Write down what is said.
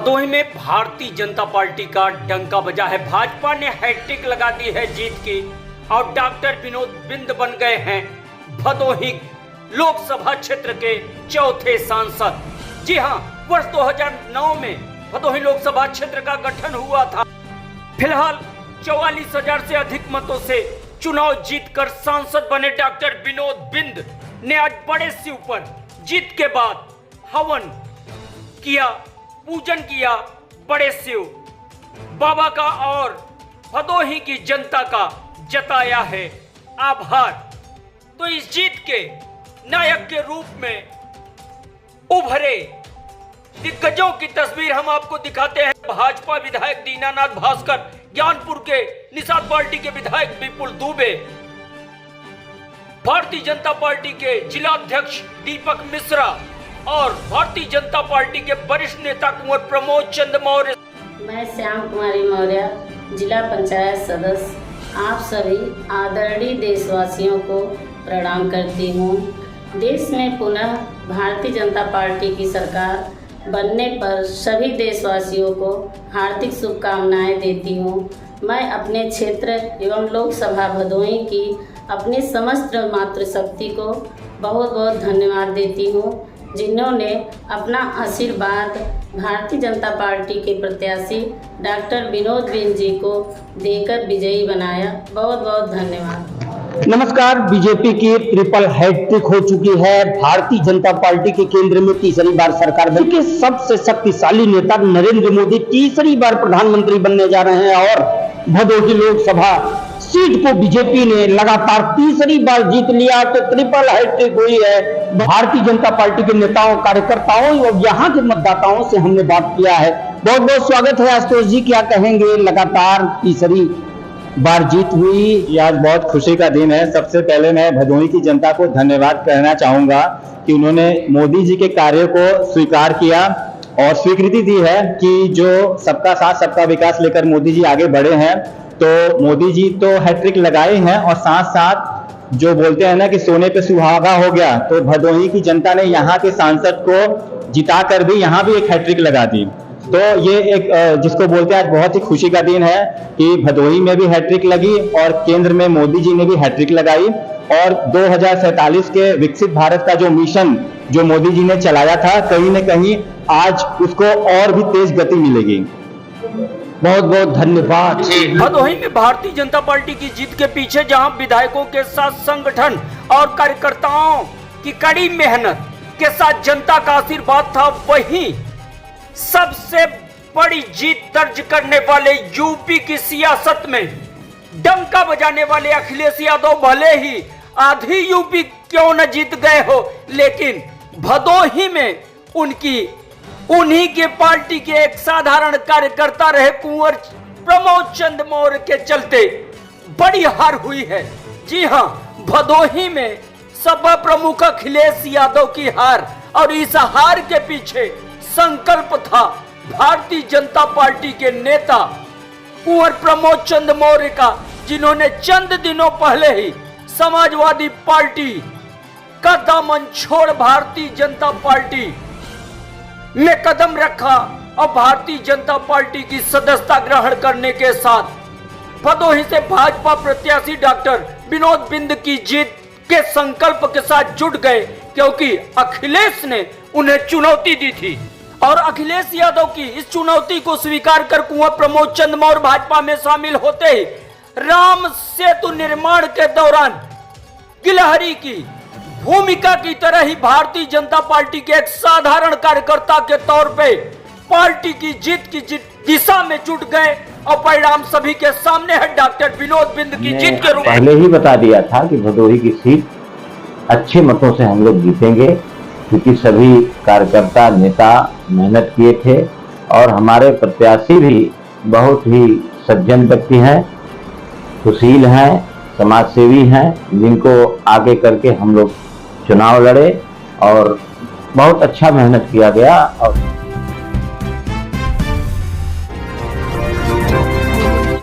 भदोही में भारतीय जनता पार्टी का डंका बजा है। भाजपा ने हैट्रिक लगा दी है जीत की और डॉक्टर विनोद बिंद बन गए हैं भदोही लोकसभा क्षेत्र के चौथे सांसद। जी हां, वर्ष 2009 में भदोही लोकसभा क्षेत्र का गठन हुआ था। फिलहाल 44,000 से अधिक मतों से चुनाव जीतकर सांसद बने डॉक्टर विनोद बिंद ने आज बड़े शिव पर जीत के बाद हवन किया, पूजन किया बड़े शिव बाबा का और भदोही की जनता का जताया है आभार। तो इस जीत के नायक के रूप में उभरे दिग्गजों की तस्वीर हम आपको दिखाते हैं। भाजपा विधायक दीनानाथ भास्कर, ज्ञानपुर के निषाद पार्टी के विधायक विपुल दुबे, भारतीय जनता पार्टी के जिलाध्यक्ष दीपक मिश्रा और भारतीय जनता पार्टी के वरिष्ठ नेता कुंवर प्रमोद चंद मौर्य। मैं श्याम कुमारी मौर्य, जिला पंचायत सदस्य, आप सभी आदरणीय देशवासियों को प्रणाम करती हूँ। देश में पुनः भारतीय जनता पार्टी की सरकार बनने पर सभी देशवासियों को हार्दिक शुभकामनाएं देती हूँ। मैं अपने क्षेत्र एवं लोकसभा भदोही की अपनी समस्त मातृशक्ति को बहुत बहुत धन्यवाद देती हूँ, जिन्होंने अपना आशीर्वाद भारतीय जनता पार्टी के प्रत्याशी डॉक्टर विनोद बिंद जी को देकर विजयी बनाया। बहुत बहुत धन्यवाद। नमस्कार। बीजेपी की ट्रिपल हैट्रिक हो चुकी है। भारतीय जनता पार्टी के केंद्र में तीसरी बार सरकार बन के सबसे शक्तिशाली नेता नरेंद्र मोदी तीसरी बार प्रधानमंत्री बनने जा रहे हैं और भदोही लोकसभा सीट को बीजेपी ने लगातार तीसरी बार जीत लिया। तो ट्रिपल हैट्रिक हुई है। भारतीय जनता पार्टी के नेताओं, कार्यकर्ताओं और यहाँ के मतदाताओं से हमने बात किया है। बहुत बहुत स्वागत है आशुतोष जी, क्या कहेंगे? लगातार तीसरी बार जीत हुई, आज बहुत खुशी का दिन है। सबसे पहले मैं भदोही की जनता को धन्यवाद कहना चाहूंगा कि उन्होंने मोदी जी के कार्य को स्वीकार किया और स्वीकृति दी है कि जो सबका साथ सबका विकास लेकर मोदी जी आगे बढ़े हैं। तो मोदी जी तो हैट्रिक लगाए हैं और साथ साथ जो बोलते हैं ना कि सोने पे सुहागा हो गया, तो भदोही की जनता ने यहाँ के सांसद को जिताकर भी यहाँ भी एक हैट्रिक लगा दी। तो ये एक जिसको बोलते हैं आज बहुत ही खुशी का दिन है कि भदोही में भी हैट्रिक लगी और केंद्र में मोदी जी ने भी हैट्रिक लगाई और 2047 के विकसित भारत का जो मिशन जो मोदी जी ने चलाया था, कहीं न कहीं आज उसको और भी तेज गति मिलेगी। बहुत बहुत धन्यवाद। भदोही में भारतीय जनता पार्टी की जीत के पीछे जहां विधायकों के साथ संगठन और कार्यकर्ताओं की कड़ी मेहनत के साथ जनता का आशीर्वाद था, वहीं सबसे बड़ी जीत दर्ज करने वाले यूपी की सियासत में डंका बजाने वाले अखिलेश यादव भले ही आधी यूपी क्यों न जीत गए हो, लेकिन भदोही में उन्हीं के पार्टी के एक साधारण कार्यकर्ता रहे कुंवर प्रमोद चंद मौर्य के चलते बड़ी हार हुई है। जी हां, भदोही में सपा प्रमुख अखिलेश यादव की हार और इस हार के पीछे संकल्प था भारतीय जनता पार्टी के नेता कुंवर प्रमोद चंद मौर्य का, जिन्होंने चंद दिनों पहले ही समाजवादी पार्टी का दामन छोड़ भारतीय जनता पार्टी में कदम रखा और भारतीय जनता पार्टी की सदस्यता ग्रहण करने के साथ भदोही से भाजपा प्रत्याशी डॉक्टर विनोद बिंद की जीत के संकल्प के साथ जुट गए, क्योंकि अखिलेश ने उन्हें चुनौती दी थी और अखिलेश यादव की इस चुनौती को स्वीकार कर कुंवर प्रमोद चंद मौर्य भाजपा में शामिल होते ही राम सेतु निर्माण के दौरान गिलहरी की भूमिका की तरह ही भारतीय जनता पार्टी के एक साधारण कार्यकर्ता के तौर पे पार्टी की जीत की दिशा में जुट गए और परिणाम सभी के सामने है। डॉक्टर विनोद बिंद की जीत के रूप में पहले ही बता दिया था कि भदोही की सीट अच्छे मतों से हम लोग जीतेंगे, क्योंकि सभी कार्यकर्ता नेता मेहनत किए थे और हमारे प्रत्याशी भी बहुत ही सज्जन व्यक्ति हैं, सुशील हैं, समाजसेवी हैं, जिनको आगे करके हम लोग चुनाव लड़े और बहुत अच्छा मेहनत किया गया और